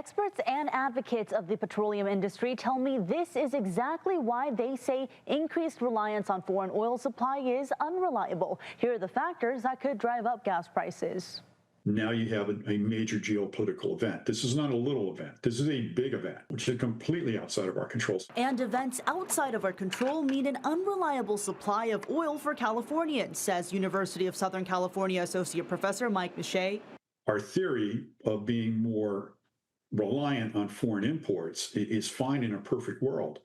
Experts and advocates of the petroleum industry tell me this is exactly why they say increased reliance on foreign oil supply is unreliable. Here are the factors that could drive up gas prices. Now you have a major geopolitical event. This is not a little event. This is a big event, which is completely outside of our control. And events outside of our control mean an unreliable supply of oil for Californians, says University of Southern California Associate Professor Mike Miche. Our theory of being more reliant on foreign imports is fine in a perfect world,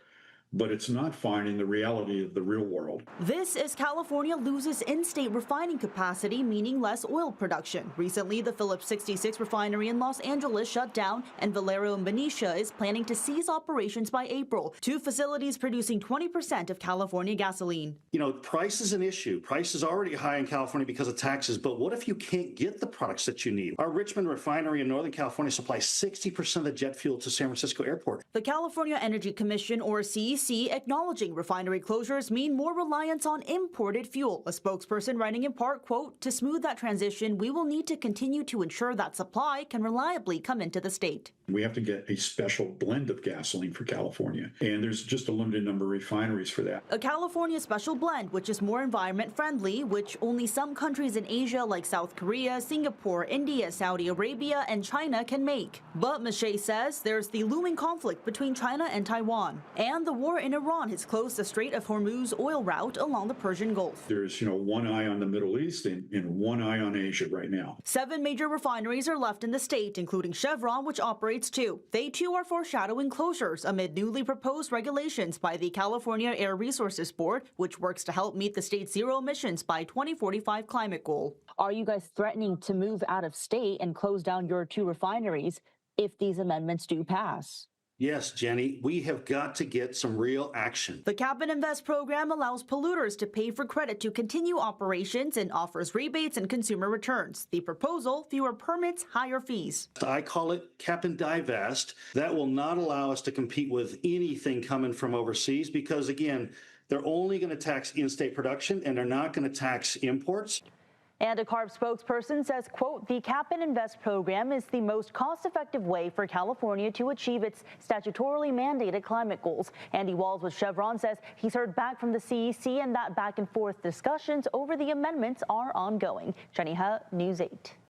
but it's not fine in the reality of the real world. This as California loses in-state refining capacity, meaning less oil production. Recently, the Phillips 66 refinery in Los Angeles shut down, and Valero in Benicia is planning to cease operations by April. Two facilities producing 20% of California gasoline. You know, price is an issue. Price is already high in California because of taxes, but what if you can't get the products that you need? Our Richmond refinery in Northern California supplies 60% of the jet fuel to San Francisco Airport. The California Energy Commission, or CEC, acknowledging refinery closures mean more reliance on imported fuel. A spokesperson writing in part, quote, "To smooth that transition, we will need to continue to ensure that supply can reliably come into the state." We have to get a special blend of gasoline for California, and there's just a limited number of refineries for that. A California special blend, which is more environment friendly, which only some countries in Asia like South Korea, Singapore, India, Saudi Arabia, and China can make. But Miche says there's the looming conflict between China and Taiwan, and the war in Iran has closed the Strait of Hormuz oil route along the Persian Gulf. There's, one eye on the Middle East and one eye on Asia right now. 7 major refineries are left in the state, including Chevron, which operates 2. They too are foreshadowing closures amid newly proposed regulations by the California Air Resources Board, which works to help meet the state's zero emissions by 2045 climate goal. Are you guys threatening to move out of state and close down your 2 refineries if these amendments do pass? Yes, Jenny, we have got to get some real action. The Cap and Invest program allows polluters to pay for credit to continue operations and offers rebates and consumer returns. The proposal, fewer permits, higher fees. I call it Cap and Divest. That will not allow us to compete with anything coming from overseas because, again, they're only going to tax in-state production and they're not going to tax imports. And a CARB spokesperson says, quote, "The Cap and Invest program is the most cost-effective way for California to achieve its statutorily mandated climate goals." Andy Walls with Chevron says he's heard back from the CEC and that back and forth discussions over the amendments are ongoing. Jenny Hutt, News 8.